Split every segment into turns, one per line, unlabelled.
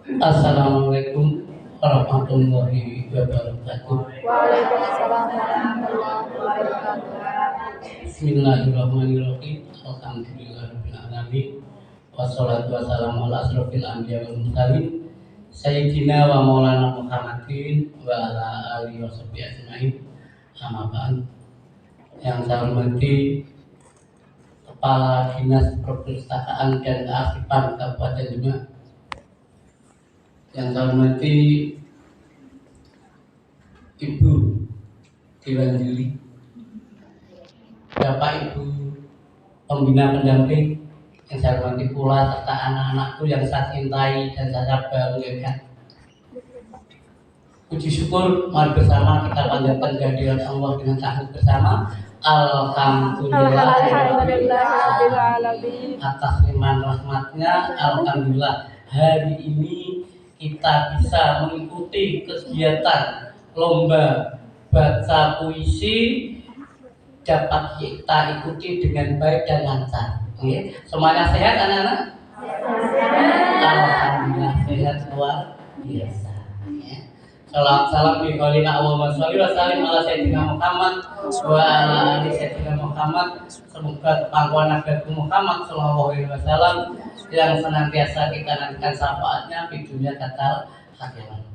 Assalamualaikum warahmatullahi wabarakatuh.
Waalaikumsalam warahmatullahi wabarakatuh.
Bismillahirrahmanirrahim. Alhamdulillahirabbil alamin. Wassalatu wassalamu ala asrofil anbiya wal mursalin sayyidina wa maulana Muhammadin wa ala alihi washabihi ajmain. Amma ba'd. Yang saya hormati Kepala Dinas Perpustakaan dan Kearsipan Kabupaten Demak, yang saya hormati Ibu Dewan Juri, Bapak Ibu Pembina Pendamping, yang saya hormati pula serta anak-anakku yang saya cintai dan saya banggakan. Puji syukur mari bersama kita panjatkan kehadiran Allah dengan tahmid bersama. Alhamdulillahirrahmanirrahim. Atas limpahan rahmatnya, alhamdulillah hari ini kita bisa mengikuti kegiatan lomba baca puisi dapat kita ikuti dengan baik dan lancar. Semuanya sehat anak-anak? Alhamdulillah sehat luar biasa. Salam bi qaulina Allahumma sholli wa sallim ala sayyidina Muhammad wa ala ali sayyidina Muhammad. Semoga pangkuan Nabi Muhammad sallallahu alaihi wasallam yang senantiasa kita nantikan syafaatnya di dunia kekal akhirat.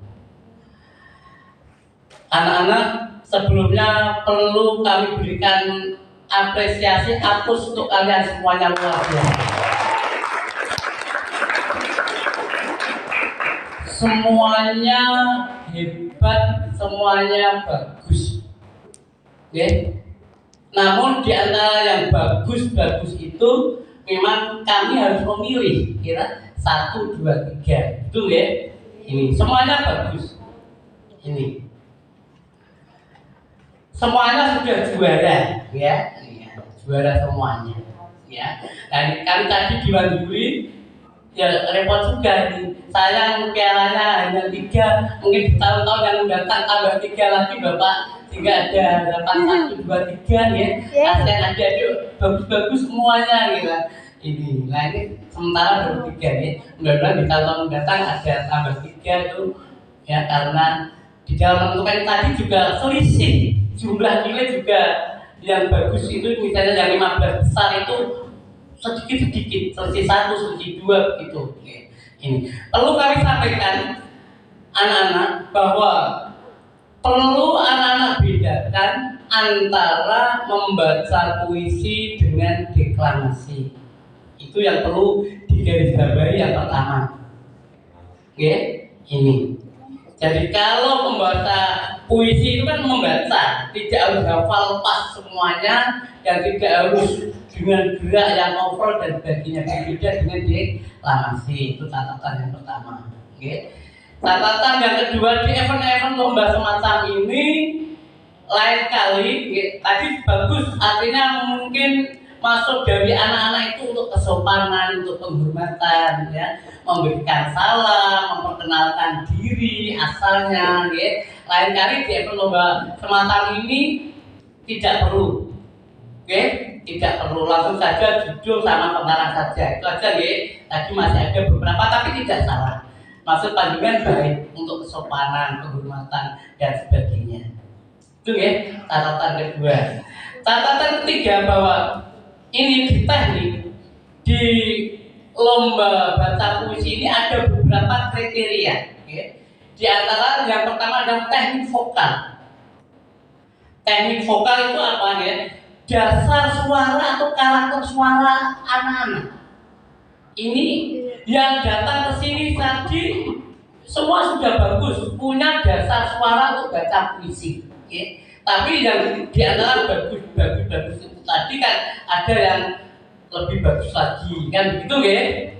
Anak-anak, sebelumnya perlu kami berikan apresiasi apus untuk kalian semuanya luar biasa. Semuanya hebat, semuanya bagus. Namun di antara yang bagus-bagus itu memang kami harus memilih kira 1, 2, 3. Betul ya? Ini semuanya bagus. Ini semuanya sudah juara, ya, juara semuanya, ya. Dan kami tadi diwajibkan, ya repot juga nih. Sayang pialanya hanya 3, mungkin di tahun-tahun yang mendatang tambah 3 lagi Bapak, sehingga ada harapan 1, 2, 3 ya. Kasihan aja itu bagus-bagus semuanya gitu. Nah ini sementara baru 3 ya. Mudah-mudahan di tahun mendatang ada tambah 3 itu ya, karena di dalam menentukan tadi juga selisih jumlah nilai juga yang bagus itu misalnya yang 15 besar itu sedikit-sedikit, selisih 1, selisih 2 gitu. Ini perlu kami sampaikan anak-anak bahwa perlu anak-anak bedakan antara membaca puisi dengan deklamasi. Itu yang perlu digarisbawahi yang pertama. Ini. Jadi kalau membaca puisi itu kan membaca, tidak harus hafal pas semuanya dan tidak harus dengan gerak yang overall dan sebagainya. Berbeda dengan deklamasi. Itu catatan yang pertama. Catatan yang kedua, di event-event lomba semacam ini lain kali tadi bagus, artinya mungkin masuk dari anak-anak itu untuk kesopanan, untuk penghormatan, ya, memberikan salam, memperkenalkan diri asalnya, ya. Lain kali di event lomba semacam ini tidak perlu, tidak perlu, langsung saja judul sama pengarang saja, itu aja, ya. Tadi masih ada beberapa tapi tidak salah. Maksud panjangan baik untuk kesopanan, penghormatan dan sebagainya. Itu ya catatan kedua. Catatan ketiga bahwa ini di teknik di lomba baca puisi ini ada beberapa kriteria. Di antara yang pertama adalah teknik vokal. Teknik vokal itu apa ya? Dasar suara atau karakter suara anak-anak. Ini yang datang ke sini tadi semua sudah bagus, punya dasar suara untuk baca puisi. Tapi yang di antara bagus itu tadi kan ada yang lebih bagus lagi, kan begitu ya?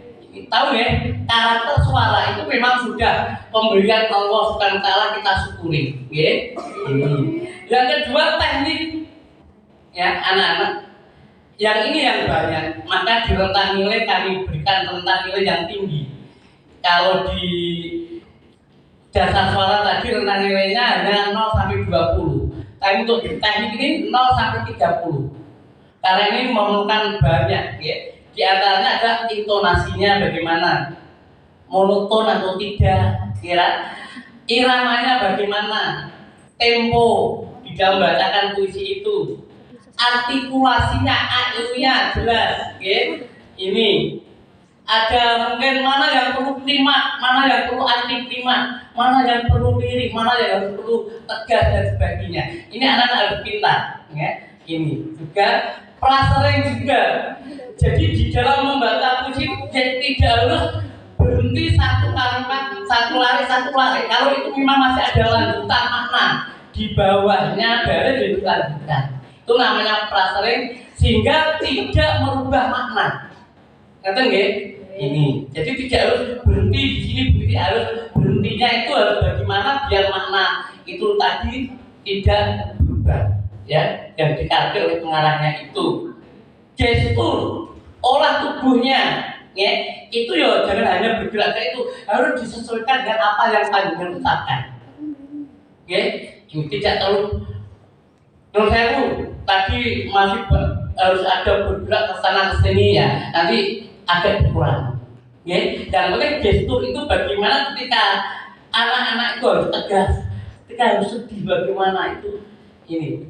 Tahu ya, karakter suara itu memang sudah pemberian Allah SWT, kita syukuri, ya. Yang kedua teknik, ya anak-anak. Yang ini yang banyak, maka di rentang nilai kami berikan rentang nilai yang tinggi. Kalau di dasar suara tadi rentang nilainya hanya 0 sampai 20. Tapi untuk di teknik ini 0 sampai 30. Karena ini memerlukan banyak, ya. Di antaranya ada intonasinya bagaimana, monoton atau tidak, iramanya bagaimana, tempo di dalam membacakan puisi itu, artikulasinya, A-nya jelas, ini ada mungkin mana yang perlu klimat, mana yang perlu anti klimat, mana yang perlu lirik, mana yang perlu tegas dan sebagainya. Ini anak-anak harus pintar, Ini juga prasering juga. Jadi di dalam membaca puisi tidak harus berhenti satu kalimat, satu lari. Kalau itu memang masih ada lanjutan makna di bawahnya dari lanjutan. Itu namanya prasering sehingga tidak merubah makna. Ngerti nggih? Ini. Jadi tidak harus berhenti di sini, harus berhentinya itu harus bagaimana biar makna itu tadi tidak berubah, yang dikatakan oleh pengarangnya itu. Gestur, olah tubuhnya, itu ya jangan hanya bergerak itu, harus disesuaikan dengan apa yang panjenengan ucapkan. Tidak terlalu. Menurut saya tadi masih harus ada bergerak ke sana ke sini ya, nanti agak berkurang. Dan mungkin gestur itu bagaimana ketika anak-anak itu harus tegas, ketika harus sedih bagaimana itu. Ini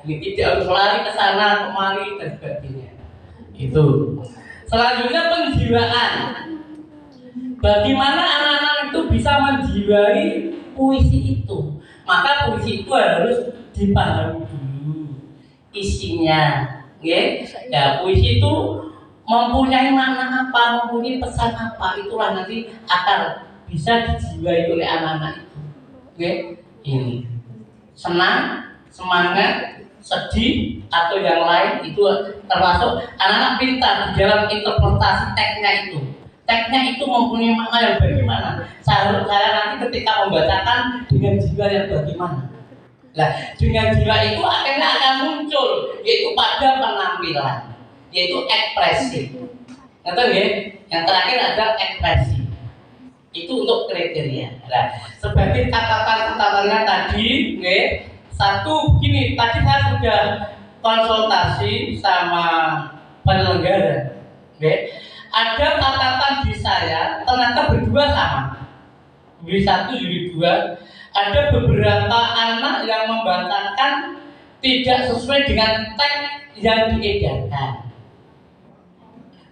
tidak harus lari ke sana kemari dan sebagainya. Itu. Selanjutnya penjiwaan. Bagaimana anak-anak itu bisa menjiwai puisi itu? Maka puisi itu harus dipahami dulu isinya. Ya, puisi itu mempunyai makna apa, mempunyai pesan apa, itulah nanti akan bisa dijiwai oleh anak-anak itu. Ini senang, semangat, sedih atau yang lain itu termasuk anak-anak pintar di dalam interpretasi teksnya itu. Teksnya itu mempunyai makna yang bagaimana. Saya nanti ketika membacakan dengan jiwa yang bagaimana. Nah, dengan jiwa itu akhirnya akan muncul yaitu pada penampilan, yaitu ekspresi. Ngerti nggih? Yang terakhir ada ekspresi. Itu untuk kriteria. Nah, sebagai catatan-catatannya tadi, satu begini, tadi saya sudah konsultasi sama penyelenggara. Ada catatan di saya, ternyata berdua sama. Juli 1, Juli 2, ada beberapa anak yang membacakan tidak sesuai dengan teks yang diedarkan.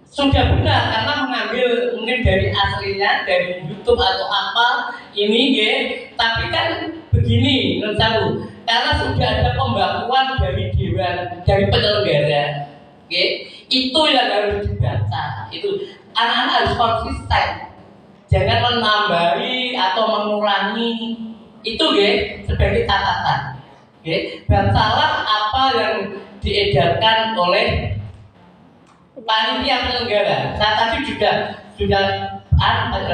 Sudah benar karena mengambil mungkin dari aslinya, dari YouTube atau apa ini, tapi kan begini menurut saya, karena sudah ada pembakuan dari dewan, dari penyelenggara, itu yang harus dibaca. Itu anak-anak harus konsisten, jangan menambahi atau mengurangi. Itu sebagai catatan. Bacalah apa yang diedarkan oleh panitia penyelenggara. Saya tadi sudah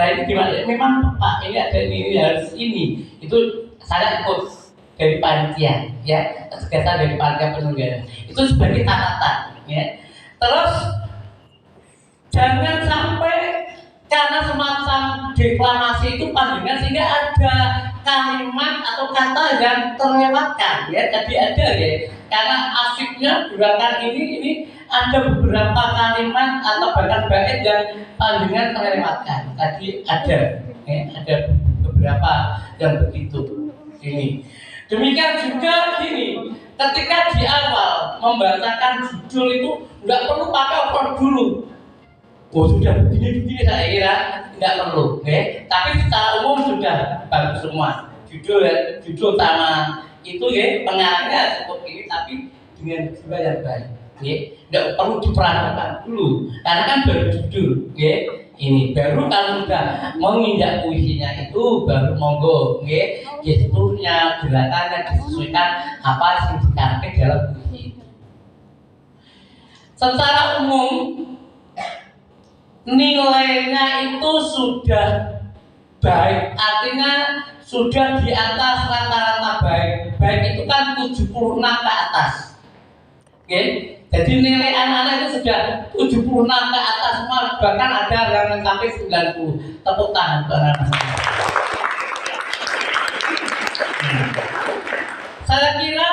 ini gimana? Memang Pak ini ada ini harus ini. Itu saya ikut dari panitia, tegasan dari panitia penyelenggara. Itu sebagai catatan, Terus jangan sampai karena semacam deklamasi itu panjang sehingga ada kalimat atau kata yang terlewatkan, Tadi ada karena asiknya gerakan ini ada beberapa kalimat atau bahkan bait yang panjang terlewatkan. Tadi ada beberapa yang begitu. Ini. Demikian juga gini, ketika di awal membacakan judul itu nggak perlu pakai over dulu. Sudah begini saya kira nggak perlu, Tapi secara umum sudah bagus semua. Judul sama itu pengarangnya cukup ini, tapi dengan jiwa yang baik, Nggak perlu diperhatikan dulu, karena kan baru judul, Ini baru kalau sudah menginjak puisinya itu baru monggo, gesturnya, gerakannya disesuaikan apa yang dikatakan dalam puisi itu. Secara umum nilainya itu sudah baik, artinya sudah di atas rata-rata baik. Baik itu kan 76 ke atas. Jadi nilai anak-anak itu sudah 76 ke atas semua, bahkan ada yang mencapai 90. Tepuk tangan buat anak-anak. Saya kira